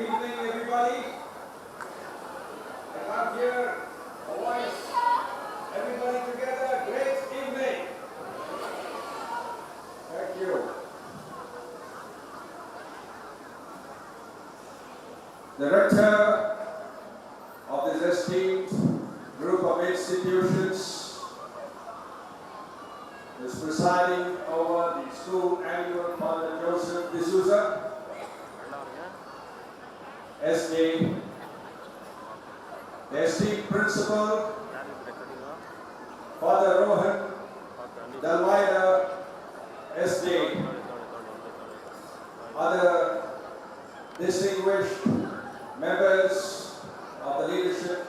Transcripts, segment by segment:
evening, everybody. I can't hear a voice. Everybody together, great evening. Thank you. The rector of this esteemed group of institutions is presiding over the school annual Father Joseph D'Souza, SD, the esteemed principal, Father Rohan Dalwaida, SD, other distinguished members of the leadership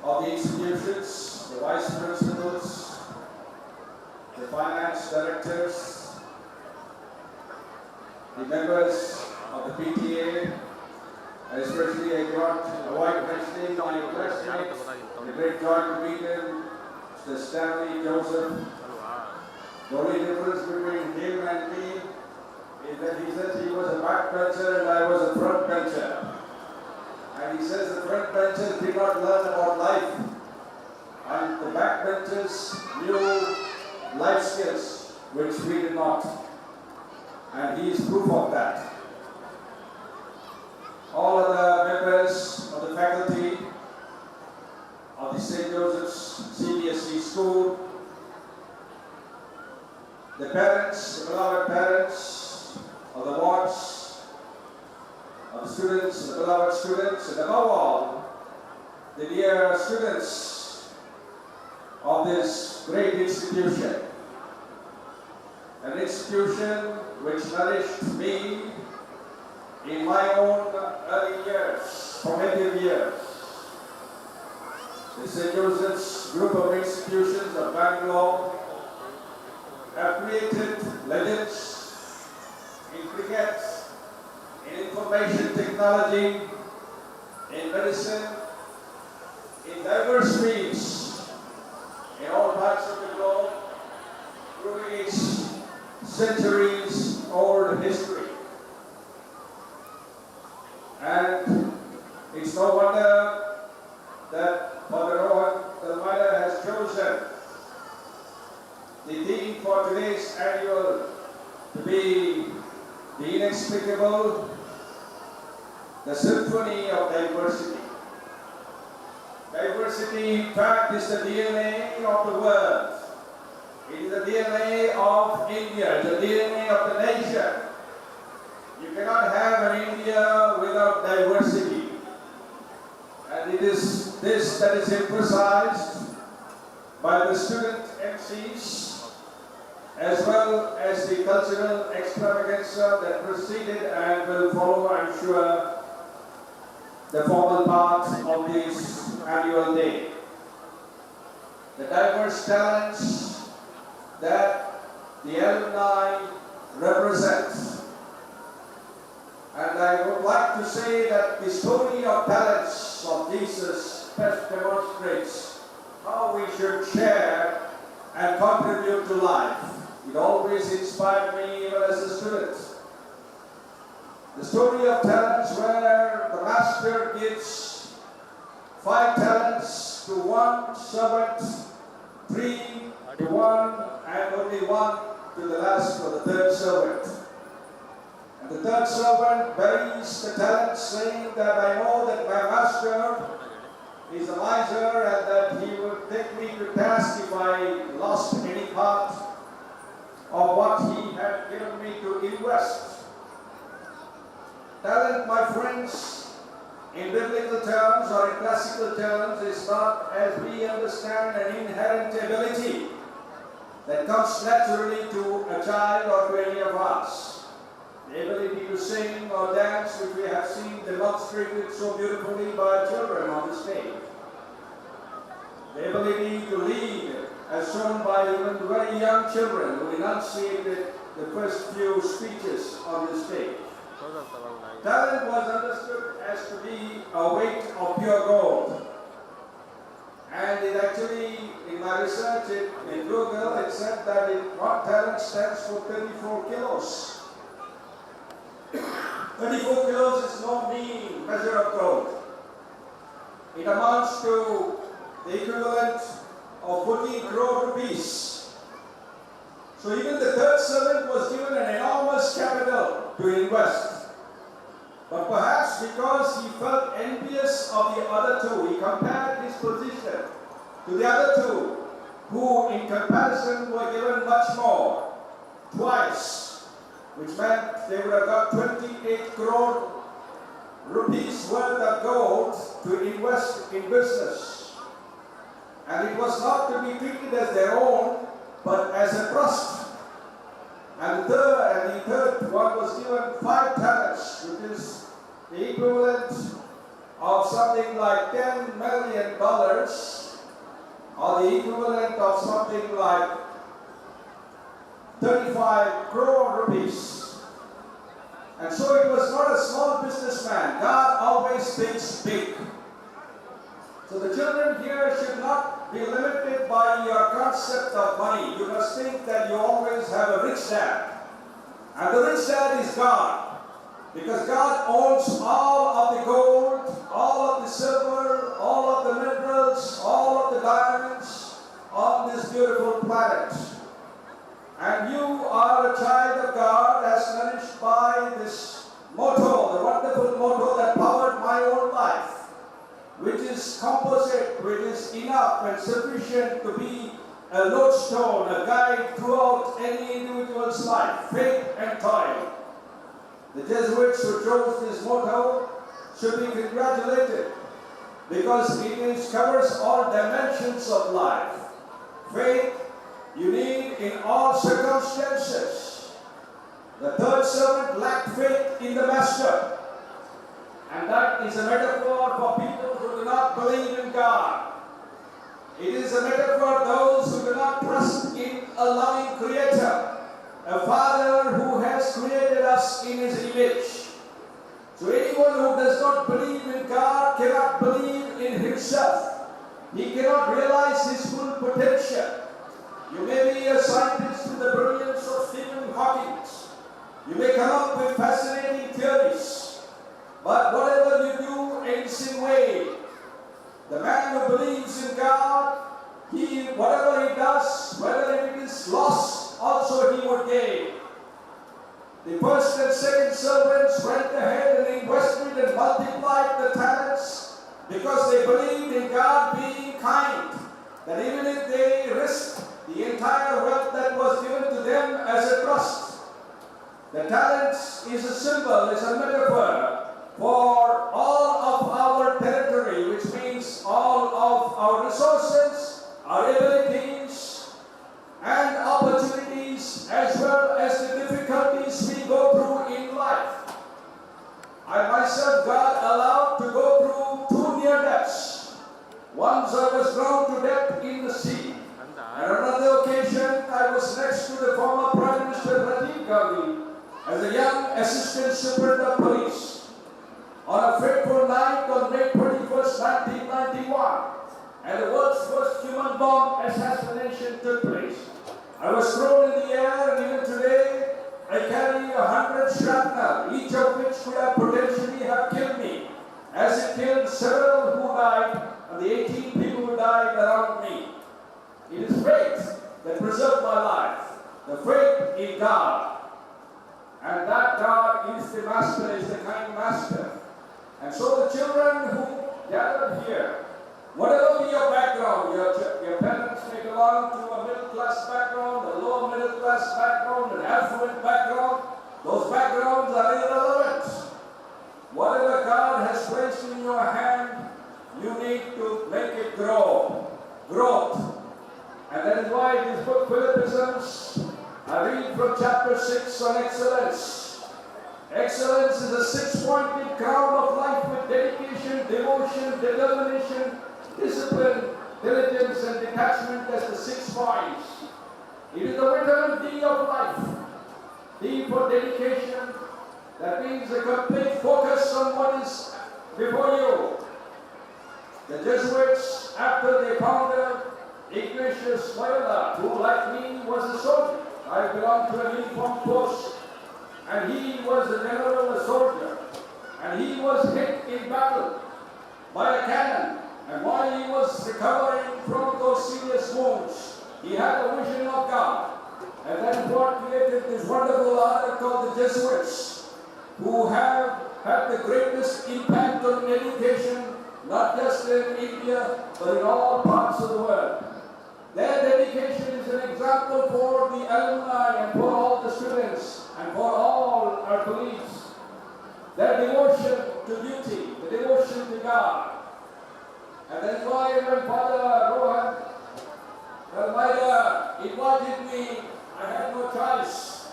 of the institutions, the vice principals, the finance directors, the members of the PTA, especially I got avoid mentioning my classmates, the great joint comedian, Mr. Stanley Joseph. The only difference between him and me is that he says he was a backbencher and I was a frontbencher. And he says the frontbenchers did not learn about life, and the backbenchers knew life skills which we did not. And he is proof of that. All other members of the faculty of the St. Joseph's CBSE school, the parents, the beloved parents of the wards, of the students, the beloved students, and above all, the dear students of this great institution. An institution which nourished me in my own early years, formative years. The St. Joseph's group of institutions of Bangalore have created legends in cricket, in information technology, in medicine, in diverse fields, in all parts of the globe, proving its centuries-old history. And it's no wonder that Father Rohan Dalwaida has chosen the theme for today's annual to be the inexplicable, the symphony of diversity. Diversity, in fact, is the DNA of the world. It is the DNA of India, the DNA of the nation. You cannot have an India without diversity. And it is this that is emphasized by the student MCs as well as the cultural extravaganza that preceded and will follow, I'm sure, the formal part of this annual day. The diverse talents that the alumni represent. And I would like to say that the story of talents of Jesus best demonstrates how we should share and contribute to life. It always inspired me even as a student. The story of talents where the master gives 5 talents to one servant, 3 to one, and only 1 to the last or the third servant. And the third servant buries the talent, saying that I know that my master is a miser and that he will take me to task if I lost any part of what he had given me to invest. Talent, my friends, in biblical terms or in classical terms, is not, as we understand, an inherent ability that comes naturally to a child or to any of us. The ability to sing or dance, which we have seen demonstrated so beautifully by children on the stage. The ability to lead, as shown by even very young children who enunciated the first few speeches on the stage. Talent was understood as to be a weight of pure gold. And it actually, in my research in Google, it said that one talent stands for 34 kilos. 34 kilos is no treasure of gold. It amounts to the equivalent of 14 crore rupees. So even the third servant was given an enormous capital to invest. But perhaps because he felt envious of the other two, he compared his position to the other two, who in comparison were given much more, twice, which meant they would have got 28 crore rupees worth of gold to invest in business. And it was not to be treated as their own, but as a trust. And the third one was given 5 talents, which is the equivalent of something like $10 million, or the equivalent of something like 35 crore rupees. And so it was not a small businessman. God always thinks big. So the children here should not be limited by your concept of money. You must think that you always have a rich dad. And the rich dad is God. Because God owns all of the gold, all of the silver, all of the minerals, all of the diamonds on this beautiful planet. And you are a child of God as nourished by this motto, the wonderful motto that powered my own life, which is composite, which is enough and sufficient to be a lodestone, a guide throughout any individual's life, faith and toil. The Jesuits who chose this motto should be congratulated because it covers all dimensions of life. Faith you need in all circumstances. The third servant lacked faith in the master. And that is a metaphor for people who do not believe in God. It is a metaphor for those who do not trust in a loving Creator, a Father who has created us in His image. So anyone who does not believe in God cannot believe in himself. He cannot realize his full potential. You may be a scientist with the brilliance of Stephen Hawking. You may come up with fascinating theories. But whatever you do ends in vain. The man who believes in God, whatever he does, whether it is loss, also he would gain. The first and second servants went ahead and invested and multiplied the talents because they believed in God being kind. That even if they risked the entire wealth that was given to them as a trust, the talents is a symbol, is a metaphor for all of our territory, which means all of our resources, our abilities, and opportunities, as well as the difficulties we go through in life. I myself got allowed to go through 2 near deaths. Once I was drowned to death in the sea. And on another occasion, I was next to the former Prime Minister Rajiv Gandhi as a young Assistant Superintendent of Police. On a fateful night on May 21st, 1991, and the world's first human bomb assassination took place. I was thrown in the air, and even today, I carry 100 shrapnel, each of which could have potentially have killed me, as it killed several who died, and the 18 people who died around me. It is faith that preserved my life, the faith in God. And that God is the Master, is the kind Master. And so the children who gathered here, whatever be your background, your parents may belong to a middle-class background, a lower middle-class background, an affluent background, those backgrounds are irrelevant. Whatever God has placed in your hand, you need to make it grow. Growth. And that is why this book, Philippians, I read from chapter 6 on excellence. Excellence is a six-pointed crown of life with dedication, devotion, determination, discipline, diligence, and detachment as the 6 points. It is the vitamin D of life. D for dedication. That means a complete focus on what is before you. The Jesuits, after they founded Ignatius Loyola, who like me was a soldier. I belonged to a uniformed post. And he was a general, a soldier. And he was hit in battle by a cannon. And while he was recovering from those serious wounds, he had a vision of God. And that is what created this wonderful order called the Jesuits, who have had the greatest impact on education, not just in India, but in all parts of the world. Their dedication is an example for the alumni and for all the students and for all our colleagues. Their devotion to duty, the devotion to God. And that's why when Father Rohan invited me, I had no choice.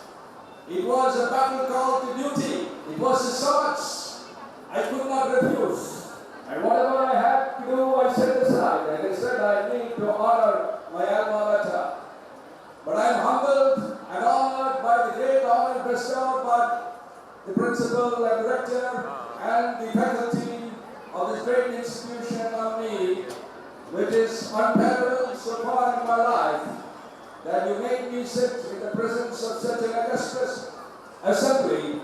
It was a battle call to duty. It was a summons. I could not refuse. And whatever I had to do, I set aside. And I said I need to honor my alma mater. But I am humbled and honored by the great honor bestowed by the principal and rector and the faculty of this great institution on me, which is unparalleled so far in my life, that you made me sit in the presence of such an illustrious assembly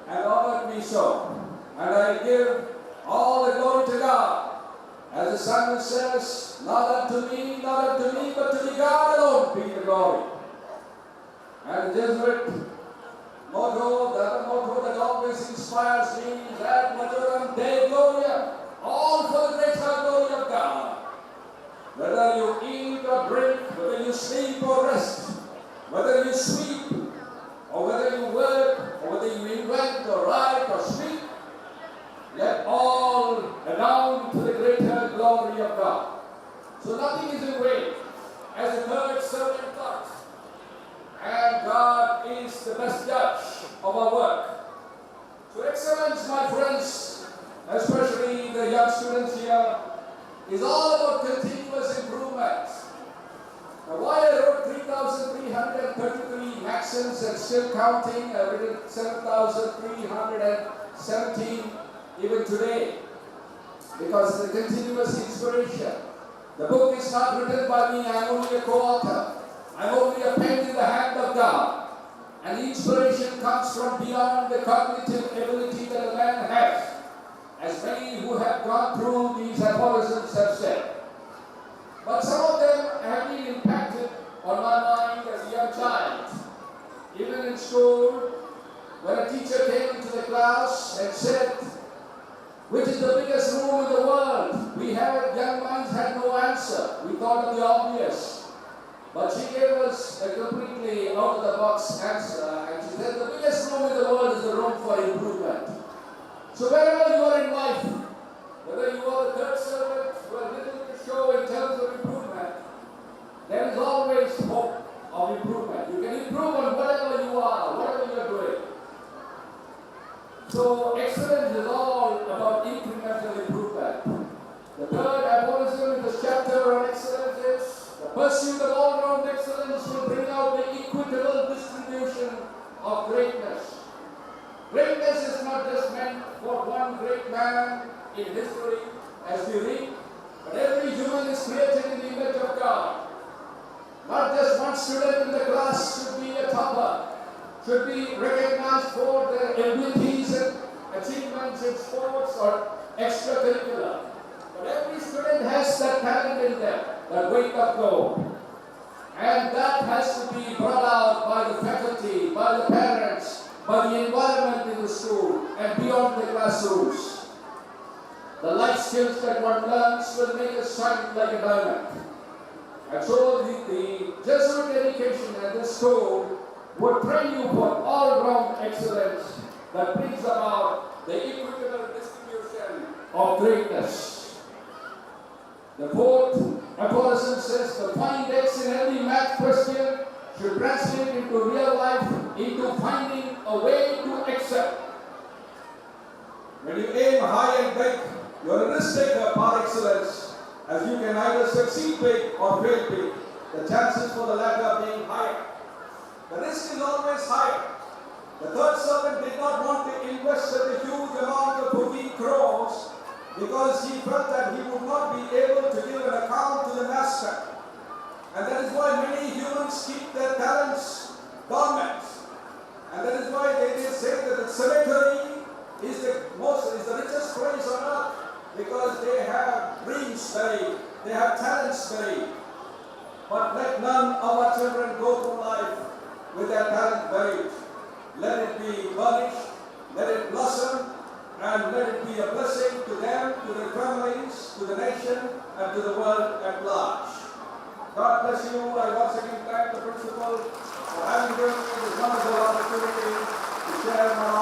and honored me so. And I give all the glory to God. As the psalmist says, not unto me, but to the God alone be the glory. And the Jesuit motto, the other motto that always inspires me is Ad Majorem Dei Gloria, all for the greater glory of God. Whether you eat or drink, whether you sleep or rest, whether you sweep, or whether you work, or whether you invent or write or speak, let all redound to the greater glory of God. So nothing is in vain, as the third servant thought. And God is the best judge of our work. So excellence, my friends, especially the young students here, is all about continuous improvement. Now, why I wrote 3,333 maxims and still counting, I've written 7,317 even today, because it's a continuous inspiration. The book is not written by me, I'm only a co-author. I'm only a pen in the hand of God. And the inspiration comes from beyond the cognitive ability that a man has, as many who have gone through these aphorisms have said. But some of them have been impacted on my mind as a young child. Even in school, when a teacher came into the class and said, which is the biggest room in the world? Young minds had no answer. We thought of the obvious. But she gave us a completely out-of-the-box answer, and she said, the biggest room in the world is the room for improvement. So wherever you are in life, whether you are the third servant who has little to show in terms of improvement, there is always hope of improvement. You can improve on whatever you are, whatever you are doing. So excellence is all about incremental improvement. The third aphorism in this chapter on excellence is, the pursuit of all-round excellence will bring out the equitable distribution of greatness. Greatness is not just meant for one great man in history, as we read, but every human is created in the image of God. Not just one student in the class should be a topper, should be recognized for their abilities and achievements in sports or extracurricular. But every student has that talent in them, that weight of gold. And that has to be brought out by the faculty, by the parents, by the environment in the school, and beyond the classrooms. The life skills that one learns will make us shine like a diamond. And so the Jesuit education at this school would train you for all-round excellence that brings about the equitable distribution of greatness. The fourth aphorism says, the find X in every math question should translate into real life, into finding a way to excel. When you aim high and big, you are a risk taker par excellence, as you can either succeed big or fail big. The chances for the latter being higher. The risk is always higher. The third servant did not want to invest a huge amount of 14 crores because he felt that he would not be able to give an account to the master. And that is why many humans keep their talents dormant. And that is why they say that the cemetery is the richest place on earth because they have dreams buried, they have talents buried. But let none of our children go through life with their talent buried. Let it be burnished, let it blossom, and let it be a blessing to them, to their families, to the nation, and to the world at large. God bless you. I once again thank the principal for having given me this wonderful opportunity to share my